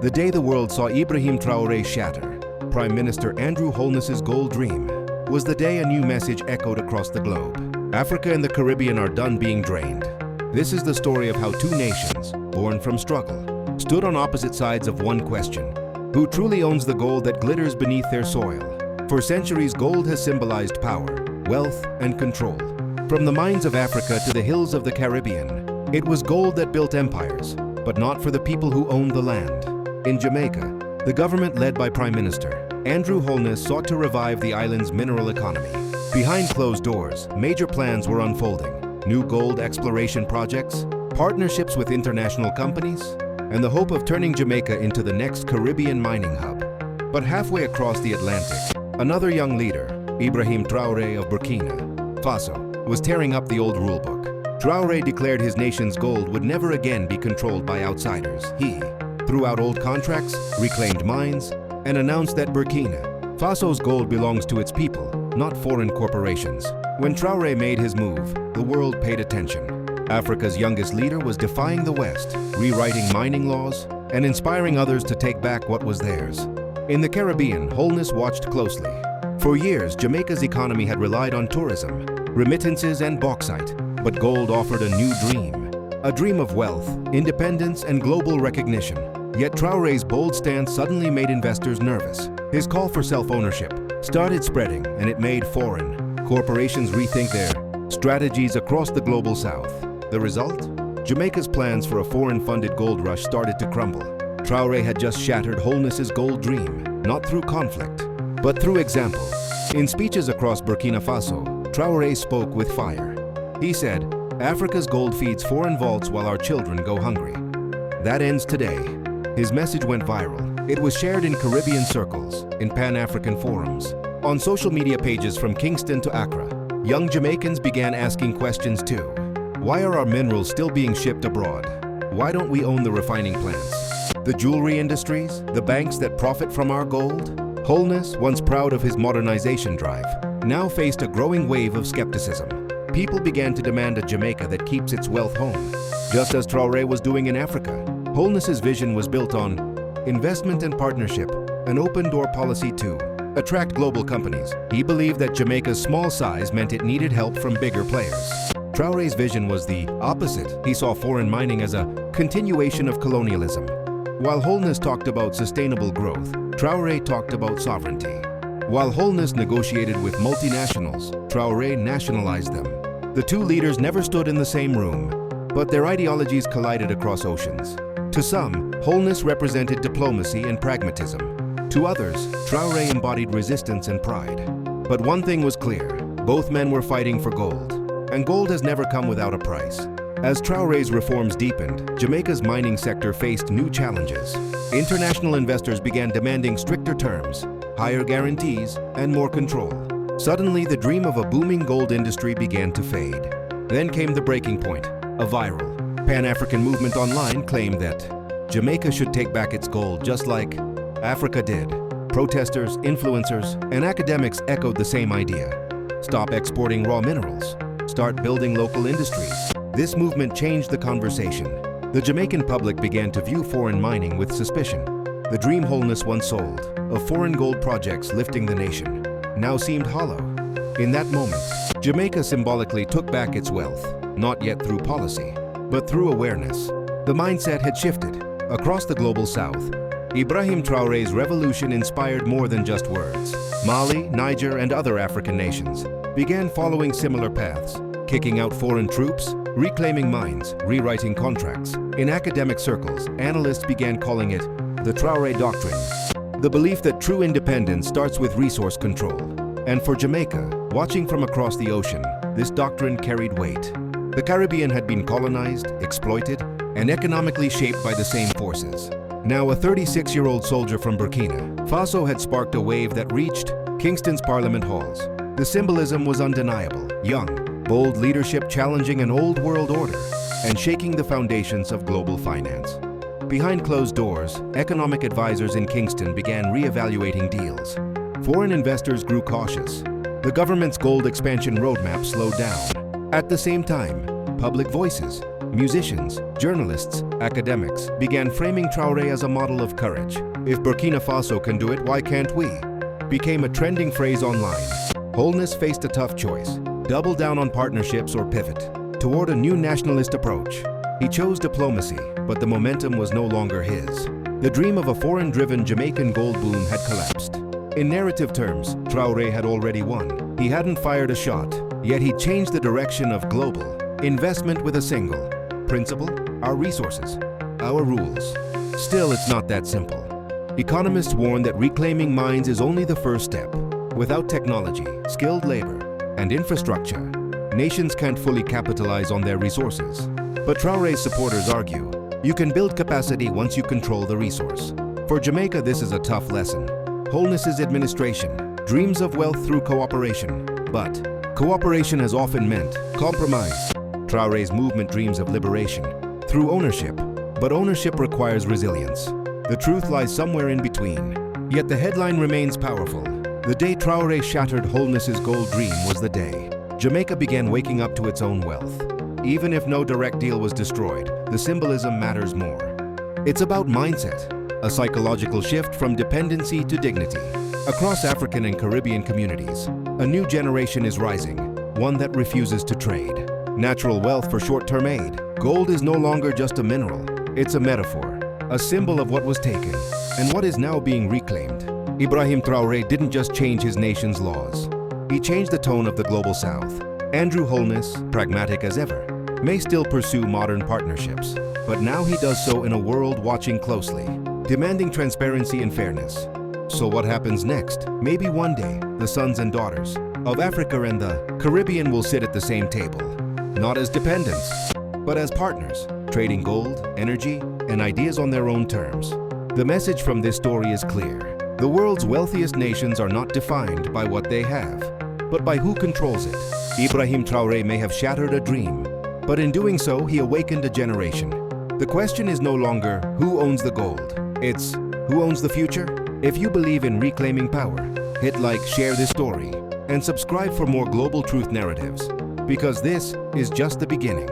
The day the world saw Ibrahim Traoré shatter Prime Minister Andrew Holness's gold dream was the day a new message echoed across the globe. Africa and the Caribbean are done being drained. This is the story of how two nations, born from struggle, stood on opposite sides of one question: who truly owns the gold that glitters beneath their soil? For centuries, gold has symbolized power, wealth, and control. From the mines of Africa to the hills of the Caribbean, it was gold that built empires, but not for the people who owned the land. In Jamaica, the government led by Prime Minister Andrew Holness sought to revive the island's mineral economy. Behind closed doors, major plans were unfolding: new gold exploration projects, partnerships with international companies, and the hope of turning Jamaica into the next Caribbean mining hub. But halfway across the Atlantic, another young leader, Ibrahim Traoré of Burkina Faso, was tearing up the old rulebook. Traoré declared his nation's gold would never again be controlled by outsiders. He threw out old contracts, reclaimed mines, and announced that Burkina Faso's gold belongs to its people, not foreign corporations. When Traoré made his move, the world paid attention. Africa's youngest leader was defying the West, rewriting mining laws, and inspiring others to take back what was theirs. In the Caribbean, Holness watched closely. For years, Jamaica's economy had relied on tourism, remittances, and bauxite, but gold offered a new dream. A dream of wealth, independence, and global recognition. Yet Traoré's bold stance suddenly made investors nervous. His call for self-ownership started spreading, and it made foreign corporations rethink their strategies across the global south. The result? Jamaica's plans for a foreign-funded gold rush started to crumble. Traoré had just shattered Holness's gold dream, not through conflict, but through example. In speeches across Burkina Faso, Traoré spoke with fire. He said, "Africa's gold feeds foreign vaults while our children go hungry." That ends today. His message went viral. It was shared in Caribbean circles, in Pan-African forums, on social media pages from Kingston to Accra. Young Jamaicans began asking questions too. Why are our minerals still being shipped abroad? Why don't we own the refining plants? The jewelry industries? The banks that profit from our gold? Holness, once proud of his modernization drive, now faced a growing wave of skepticism. People began to demand a Jamaica that keeps its wealth home, just as Traoré was doing in Africa. Holness's vision was built on investment and partnership, an open-door policy to attract global companies. He believed that Jamaica's small size meant it needed help from bigger players. Traoré's vision was the opposite. He saw foreign mining as a continuation of colonialism. While Holness talked about sustainable growth, Traoré talked about sovereignty. While Holness negotiated with multinationals, Traoré nationalized them. The two leaders never stood in the same room, but their ideologies collided across oceans. To some, Holness represented diplomacy and pragmatism. To others, Traoré embodied resistance and pride. But one thing was clear: both men were fighting for gold, and gold has never come without a price. As Traoré's reforms deepened, Jamaica's mining sector faced new challenges. International investors began demanding stricter terms, higher guarantees, and more control. Suddenly, the dream of a booming gold industry began to fade. Then came the breaking point: a viral Pan-African movement online claimed that Jamaica should take back its gold just like Africa did. Protesters, influencers, and academics echoed the same idea: stop exporting raw minerals, start building local industries. This movement changed the conversation. The Jamaican public began to view foreign mining with suspicion. The dream Holness once sold, of foreign gold projects lifting the nation, now seemed hollow. In that moment, Jamaica symbolically took back its wealth, not yet through policy, but through awareness. The mindset had shifted. Across the global south, Ibrahim Traoré's revolution inspired more than just words. Mali, Niger, and other African nations began following similar paths, kicking out foreign troops, reclaiming mines, rewriting contracts. In academic circles, analysts began calling it the Traoré Doctrine, the belief that true independence starts with resource control. And for Jamaica, watching from across the ocean, this doctrine carried weight. The Caribbean had been colonized, exploited, and economically shaped by the same forces. Now a 36-year-old soldier from Burkina Faso had sparked a wave that reached Kingston's Parliament halls. The symbolism was undeniable: young, bold leadership challenging an old world order and shaking the foundations of global finance. Behind closed doors, economic advisors in Kingston began re-evaluating deals. Foreign investors grew cautious. The government's gold expansion roadmap slowed down. At the same time, public voices, musicians, journalists, academics began framing Traoré as a model of courage. "If Burkina Faso can do it, why can't we?" became a trending phrase online. Holness faced a tough choice: double down on partnerships or pivot toward a new nationalist approach. He chose diplomacy, but the momentum was no longer his. The dream of a foreign-driven Jamaican gold boom had collapsed. In narrative terms, Traoré had already won. He hadn't fired a shot, yet he changed the direction of global investment with a single principle: our resources, our rules. Still, it's not that simple. Economists warn that reclaiming mines is only the first step. Without technology, skilled labor, and infrastructure, nations can't fully capitalize on their resources. But Traoré's supporters argue, you can build capacity once you control the resource. For Jamaica, this is a tough lesson. Holness's administration dreams of wealth through cooperation, but cooperation has often meant compromise. Traoré's movement dreams of liberation through ownership, but ownership requires resilience. The truth lies somewhere in between. Yet the headline remains powerful. The day Traoré shattered Holness's gold dream was the day Jamaica began waking up to its own wealth. Even if no direct deal was destroyed, the symbolism matters more. It's about mindset, a psychological shift from dependency to dignity. Across African and Caribbean communities, a new generation is rising, one that refuses to trade natural wealth for short-term aid. Gold is no longer just a mineral, it's a metaphor, a symbol of what was taken and what is now being reclaimed. Ibrahim Traoré didn't just change his nation's laws, he changed the tone of the global south. Andrew Holness, pragmatic as ever, may still pursue modern partnerships, but now he does so in a world watching closely, demanding transparency and fairness. So what happens next? Maybe one day, the sons and daughters of Africa and the Caribbean will sit at the same table, not as dependents, but as partners, trading gold, energy, and ideas on their own terms. The message from this story is clear. The world's wealthiest nations are not defined by what they have, but by who controls it. Ibrahim Traoré may have shattered a dream, but in doing so, he awakened a generation. The question is no longer who owns the gold, it's who owns the future? If you believe in reclaiming power, hit like, share this story, and subscribe for more global truth narratives, because this is just the beginning.